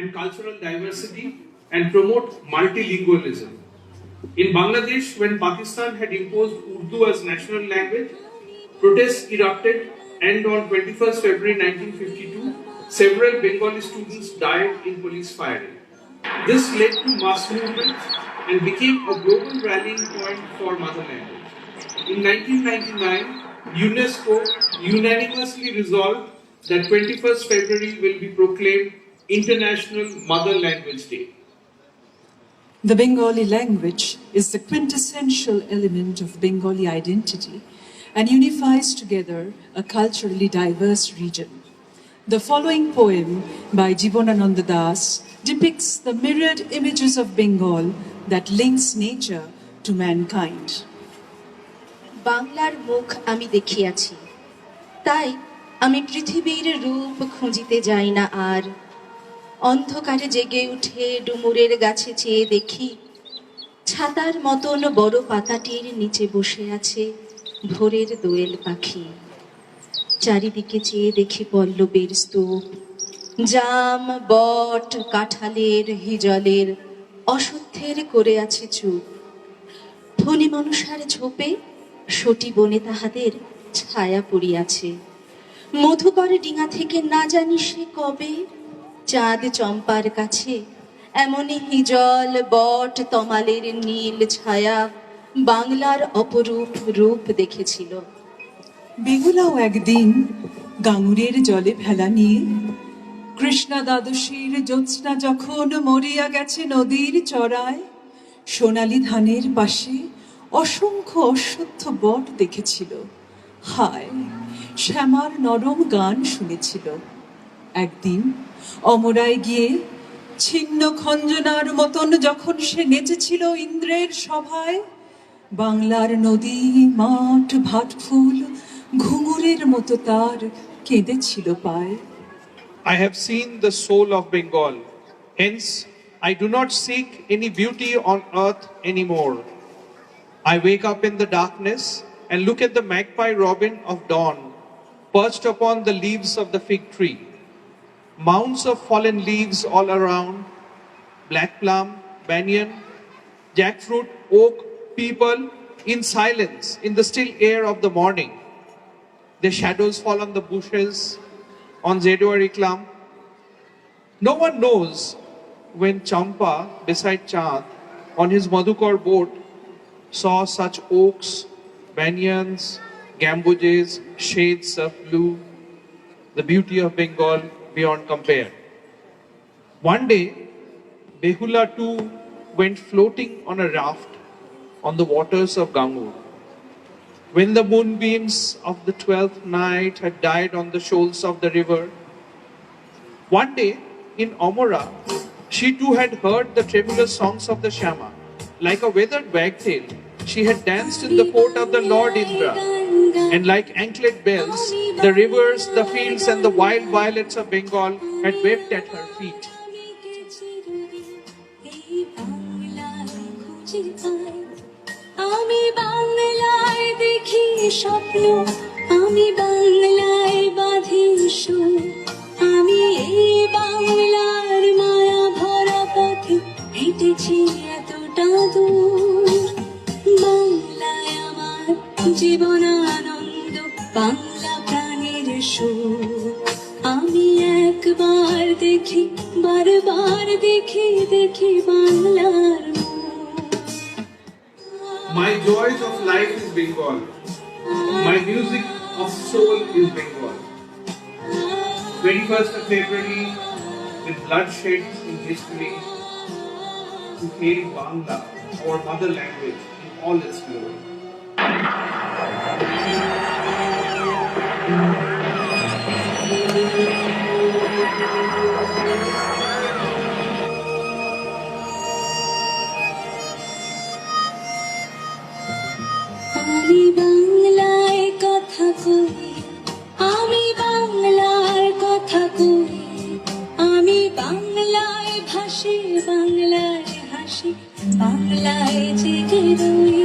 and cultural diversity and promote multilingualism. In Bangladesh, when Pakistan had imposed Urdu as national language, protests erupted, and on 21st February 1952, several Bengali students died in police firing. This led to mass movements and became a global rallying point for mother language. In 1999, UNESCO unanimously resolved that 21st February will be proclaimed International Mother Language Day. The Bengali language is the quintessential element of Bengali identity and unifies together a culturally diverse region. The following poem by Jibanananda Das depicts the myriad images of Bengal that links nature to mankind. বাংলার মুখ আমি দেখিয়াছি, তাই আমি পৃথিবীর রূপ খুঁজিতে যাই না আর। অন্ধকারে জেগে উঠে ডুমুরের গাছে চেয়ে দেখি, ছাতার মতন বড় পাতাটির নিচে বসে আছে ভোরের দোয়েল পাখি। চারিদিকে চেয়ে দেখি পল্লবের স্তূপ, জাম, বট, কাঁঠালের, হিজলের, অশ্বত্থের করে আছে চুপ। ফণি মনসার ঝোপে সটি বনে তাহাদের ছায়া পড়িয়াছে। মধুকর ডিঙা থেকে না জানি সে কবে চাঁদ চম্পার কাছে এমনই হিজল, বট, তমালের নীল ছায়া বাংলার অপরূপ রূপ দেখেছিল। বেহুলাও একদিন গাঙুরের জলে ভেলা নিয়ে কৃষ্ণা দ্বাদশীর জ্যোৎস্না যখন মরিয়া গেছে নদীর চড়ায়, সোনালি ধানের পাশে অসংখ্য অশ্বত্থ বট দেখেছিল। হায়, শ্যামার নরম গান শুনেছিল। একদিন অমরায় গিয়ে ছিন্ন খঞ্জনার মতন যখন সে নেচেছিল ইন্দ্রের সভায়, বাংলার নদী, মাঠ, ভাটফুল ঘুঙুরের মতো তার কেঁদেছিল পায়। I have seen the soul of Bengal. Hence, I do not seek any beauty on earth anymore. I wake up in the darkness and look at the magpie robin of dawn, perched upon the leaves of the fig tree. Mounds of fallen leaves all around, black plum, banyan, jackfruit, oak, peepal, in silence, in the still air of the morning. Their shadows fall on the bushes, on Zeduari clump. No one knows when Champa, beside Chand, on his Madhukar boat, saw such oaks, banyans, gamboges, shades of blue, the beauty of Bengal beyond compare. One day, Behula too went floating on a raft on the waters of Gangur. When the moonbeams of the 12th night had died on the shoals of the river, one day in Amora, she too had heard the tremulous songs of the Shama. Like a weathered wagtail, she had danced in the court of the Lord Indra, and like anklet bells, the rivers, the fields, and the wild violets of Bengal had wept at her feet. আমি বাংলায় দেখি স্বপ্ন, আমি বাংলায় বাঁধি সুর, আমি এই বাংলার মায়া ভরা পথে হেঁটেছি এতটা দূর। বাংলায় আমার জীবন আনন্দ, বাংলা প্রাণের সুর। আমি একবার দেখি, বারবার দেখি, দেখি বাংলার মুখ। My joys of life is Bengal. My music of soul is Bengal. 21st of February, with bloodshed in history, to hail Bangla, our mother language, in all its glory. আমি বাংলায় কথা কই, আমি বাংলার কথা কই, আমি বাংলায় ভাসি, বাংলায় হাসি, বাংলায় জেগে রই।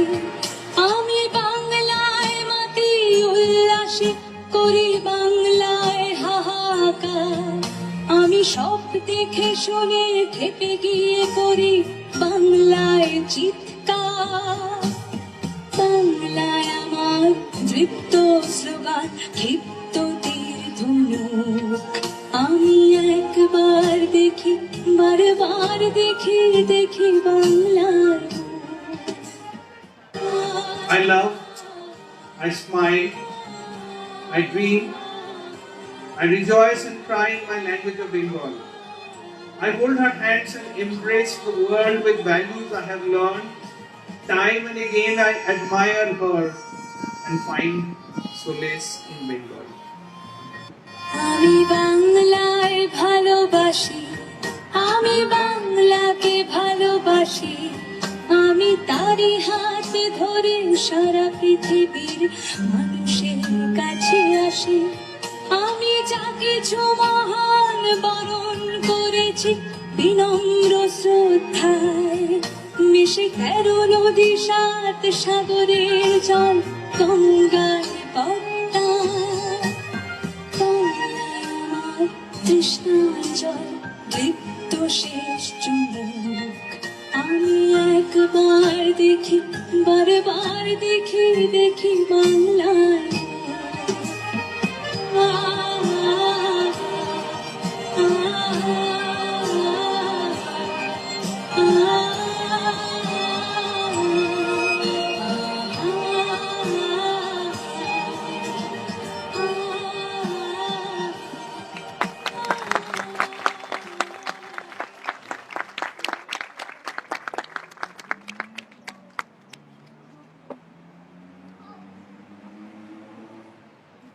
আমি বাংলায় মাতি উল্লাসে করি, বাংলায় হাহাকার। আমি সব দেখে শুনে খেপে গিয়ে করি বাংলায় চিৎকার। বাংলায় আমার দৃপ্ত স্লোগান, ক্ষিপ্ত তীর ধনুক। আমি একবার দেখি, বারবার দেখি, দেখি বাংলার I love, I smile, I dream, I rejoice and cry in my language of Bengal. I hold her hands and embrace the world with values I have learned. Time and again I admire her and find solace in Bengal. আমি বাংলায় ভালোবাসি, আমি বাংলাকে ভালোবাসি। আমি তারই হাত ধরে সারা পৃথিবীর মানুষের কাছে আসি। আমি যা কিছু মহান বরণ করেছি বিনম্র শ্রদ্ধায়, মিশে 13 নদী 7 সাগরের জল গঙ্গায় পদ্মায়। বাংলায় আমার তৃষ্ণাঞ্জল দীপ্ত শেষ চুম্বক। আমি একবার দেখি, বারবার দেখি, দেখি বাংলায়